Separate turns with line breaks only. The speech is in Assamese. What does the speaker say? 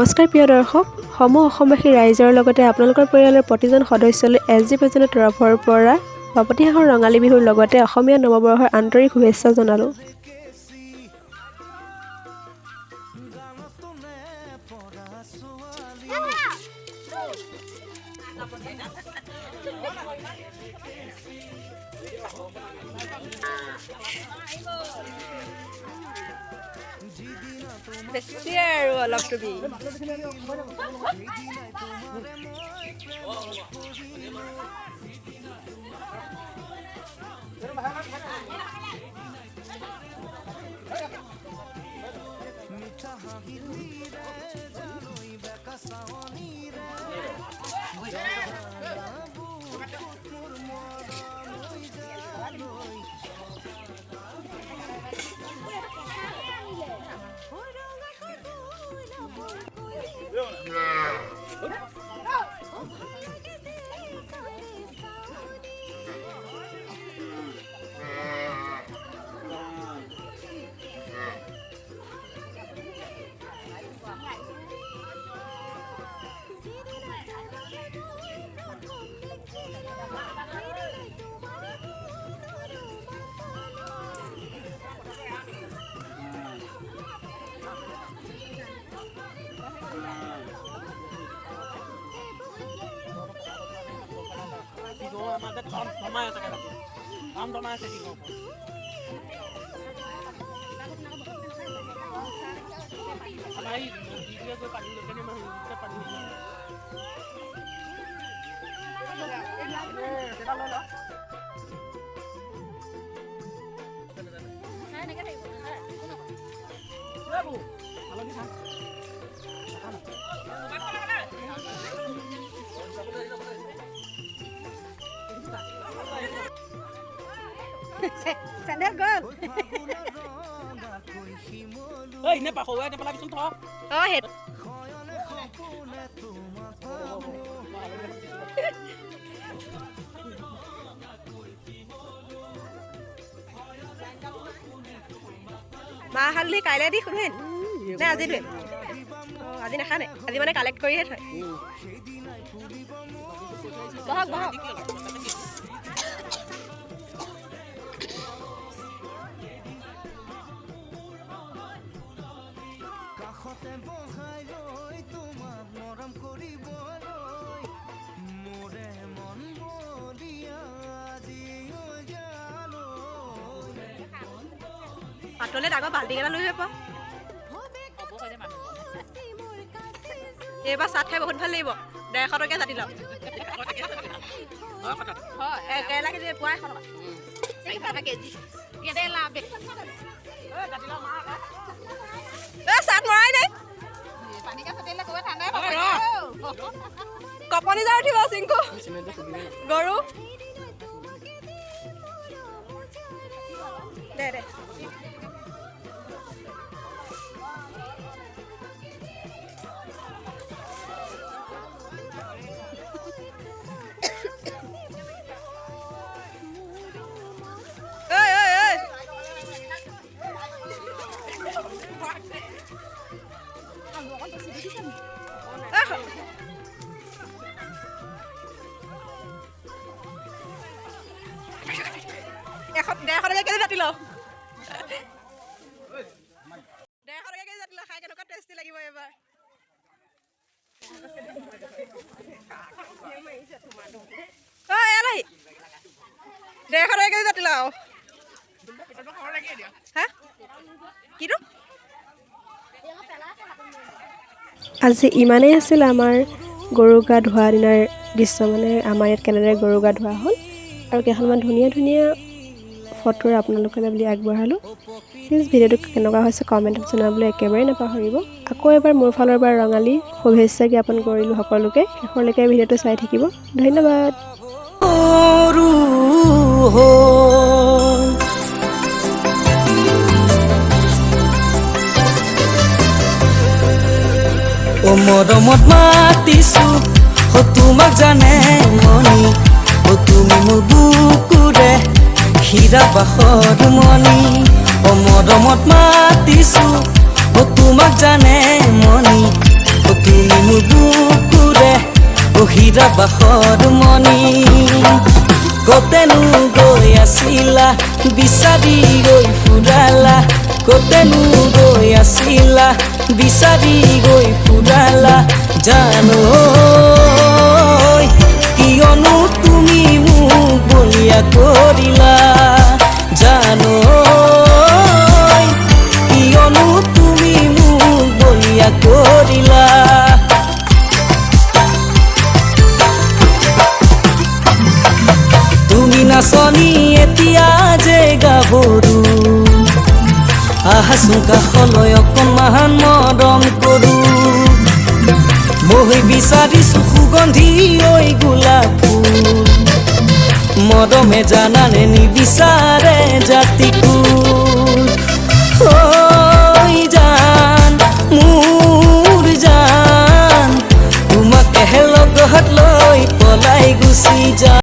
নমস্কাৰ প্ৰিয় দৰ্শক, অসমবাসী ৰাইজৰ লগতে আপোনালোকৰ পৰিয়ালৰ প্ৰতিজন সদস্যলৈ SG পেজেনৰ তৰফৰ পৰা বাপতি হাঁহৰ ৰঙালী বিহুৰ লগতে অসমীয়া নৱবৰ্ষৰ আন্তৰিক শুভেচ্ছা জনালোঁ।
বেছি আৰু অলপ তুমি চেন্ডেল গ'ল ঐ নে পাখোৱা নে পেলাবিচোন থ হেড মাহ হালধি কাইলৈ দি শুনিন নে আজি ধুৱে আজি নাখানে আজি মানে কালেক্ট কৰিহে থয় বহক বহক পাতলে ডাঙৰ বাল্টি এটা লৈ আহিব এইবাৰ চাট খাই বহুত ভাল লাগিব 150 টকীয়া জাতি লওক কেৰেলা কেজি পুৱা 100 টকা কেজি চাট মৰাই নাই কপনি যাৰ উঠিব চিংকু গৰু দে দে
আজি ইমানেই আছিল আমাৰ গৰু গা ধোৱা দিনাৰ দৃশ্য মানে আমাৰ ইয়াত কেনেদৰে গৰু গা ধোৱা হ'ল আৰু কেইখনমান ধুনীয়া ধুনীয়া ফটো আপোনালোকলৈ বুলি আগবঢ়ালোঁ। প্লিজ ভিডিঅ'টো কেনেকুৱা হৈছে কমেণ্টত জনাবলৈ একেবাৰে নাপাহৰিব। আকৌ এবাৰ মোৰ ফালৰ পৰা ৰঙালী শুভেচ্ছা জ্ঞাপন কৰিলোঁ সকলোকে। শেষলৈকে ভিডিঅ'টো চাই থাকিব। ধন্যবাদ।
মৰমত মাতিছো তোমাক জানে মনি তুমি মোৰ বুকুৰে হীৰা বাখৰ মনি মৰমত মাতিছো তোমাক জানে মনি তুমি মোৰ বুকুৰে হীৰা বাখৰ মণি কতেনো গৈ আছিলা বিচাৰি গৈ ফুৰালা কতেনো গৈ আছিলা বিচাৰি গৈ ফুৰালা জানো কিয়নো তুমি মোক বলিয়া কৰিলা জানো কিয়নো তুমি মোক বলিয়া কৰিলা তুমি নাচনি এতিয়া যে গাভৰু আহাচোন কাষলৈ অকণমান মৰম কৰোঁ মই বিচাৰিছো সুগন্ধি ঐ গোলাপ ফুল মৰমে জানানে নিবিচাৰে জাতিকুল ঐ জান মোৰ জান তোমাকে লগত লৈ পলাই গুচি যা